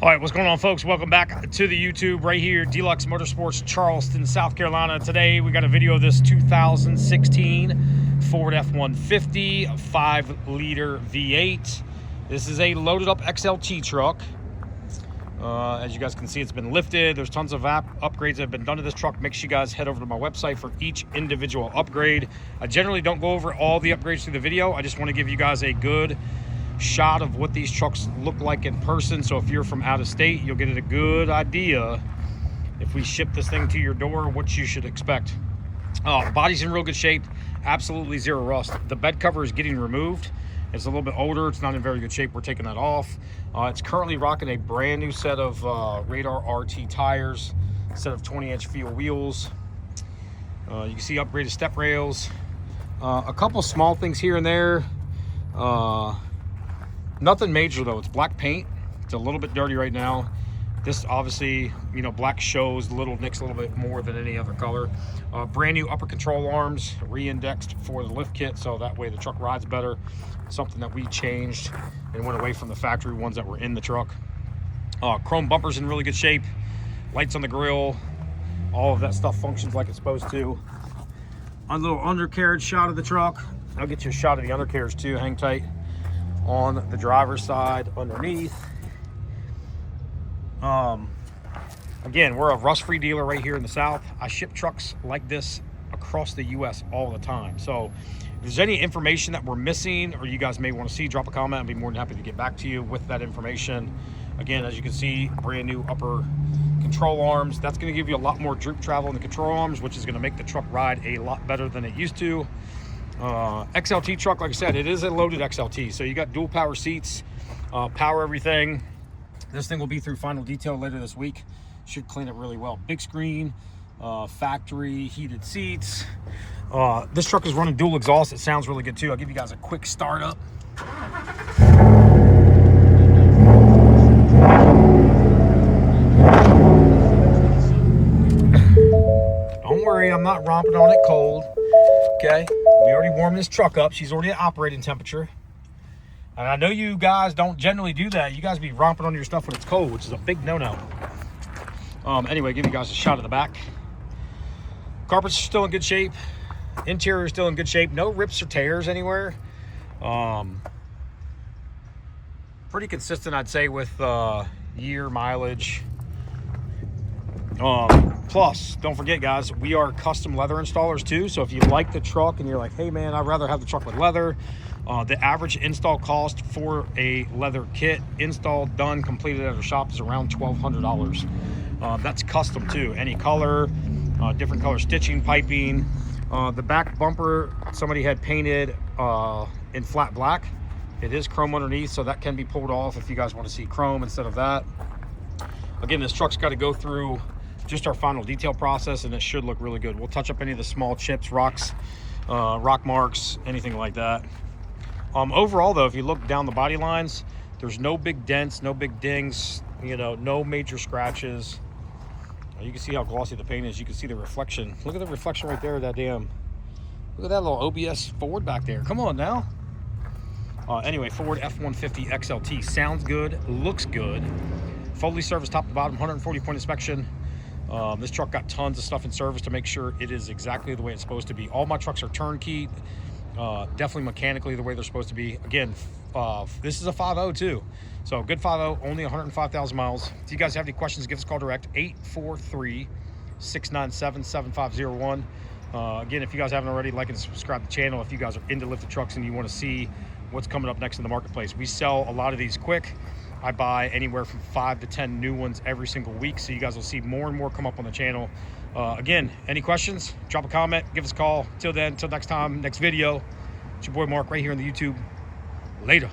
All right, what's going on, folks? Welcome back to the YouTube right here, Deluxe Motorsports, Charleston, South Carolina. Today, we got a video of this 2016 Ford F150 5-liter V8. This is a loaded up XLT truck. As you guys can see, it's been lifted. There's tons of upgrades that have been done to this truck. Make sure you guys head over to my website for each individual upgrade. I generally don't go over all the upgrades through the video. I just want to give you guys a good shot of what these trucks look like in person, so if you're from out of state, you'll get a good idea if we ship this thing to your door what you should expect. Body's in real good shape, absolutely zero rust. The bed cover is getting removed. It's a little bit older, it's not in very good shape. We're taking that off. It's currently rocking a brand new set of Radar RT tires, set of 20-inch fuel wheels. You can see upgraded step rails, a couple small things here and there. Nothing major though. It's black paint. It's a little bit dirty right now. This obviously, you know, black shows the little nicks a little bit more than any other color. Brand new upper control arms, re-indexed for the lift kit, so that way the truck rides better. Something that we changed and went away from the factory ones that were in the truck. Chrome bumpers in really good shape. Lights on the grill. All of that stuff functions like it's supposed to. A little undercarriage shot of the truck. I'll get you a shot of the undercarriage too. Hang tight. On the driver's side underneath. Again, we're a rust-free dealer right here in the South. I ship trucks like this across the US all the time, so if there's any information that we're missing or you guys may want to see, drop a comment. I'd be more than happy to get back to you with that information. Again, as you can see, brand new upper control arms. That's going to give you a lot more droop travel in the control arms, which is going to make the truck ride a lot better than it used to. XLT truck, like I said, it is a loaded XLT, so you got dual power seats, power everything. This thing will be through final detail later this week. Should clean it really well. Big screen, factory heated seats. This truck is running dual exhaust. It sounds really good too. I'll give you guys a quick start up. Don't worry, I'm not romping on it cold. Okay, we already warmed this truck up. She's already at operating temperature. And I know you guys don't generally do that. You guys be romping on your stuff when it's cold, which is a big no-no. Anyway, give you guys a shot of the back. Carpets are still in good shape. Interior is still in good shape. No rips or tears anywhere. Pretty consistent, I'd say, with year mileage. Plus, don't forget, guys, we are custom leather installers too. So if you like the truck and you're like, hey man, I'd rather have the truck with leather, the average install cost for a leather kit installed, done, completed at our shop is around $1,200. That's custom too, any color, different color stitching, piping. The back bumper somebody had painted in flat black. It is chrome underneath, so that can be pulled off if you guys want to see chrome instead of that. Again, this truck's got to go through just our final detail process, and it should look really good. We'll touch up any of the small chips, rocks, rock marks, anything like that. Overall though, if you look down the body lines, there's no big dents, no big dings, you know, no major scratches. You can see how glossy the paint is. You can see the reflection. Look at the reflection right there of that damn, look at that little OBS Ford back there. Come on now. Anyway, Ford F150 XLT sounds good, looks good. Fully serviced top to bottom, 140-point inspection. This truck got tons of stuff in service to make sure it is exactly the way it's supposed to be. All my trucks are turnkey, definitely mechanically the way they're supposed to be. Again, this is a 5.0 too, so good 5.0, only 105,000 miles. If you guys have any questions, give us a call direct, 843-697-7501. Again, if you guys haven't already, like and subscribe to the channel. If you guys are into lifted trucks and you want to see what's coming up next in the marketplace, we sell a lot of these quick. I buy anywhere from 5 to 10 new ones every single week, so you guys will see more and more come up on the channel. Again, any questions, drop a comment, give us a call. Till then, till next time, next video, it's your boy Mark right here on the YouTube. Later.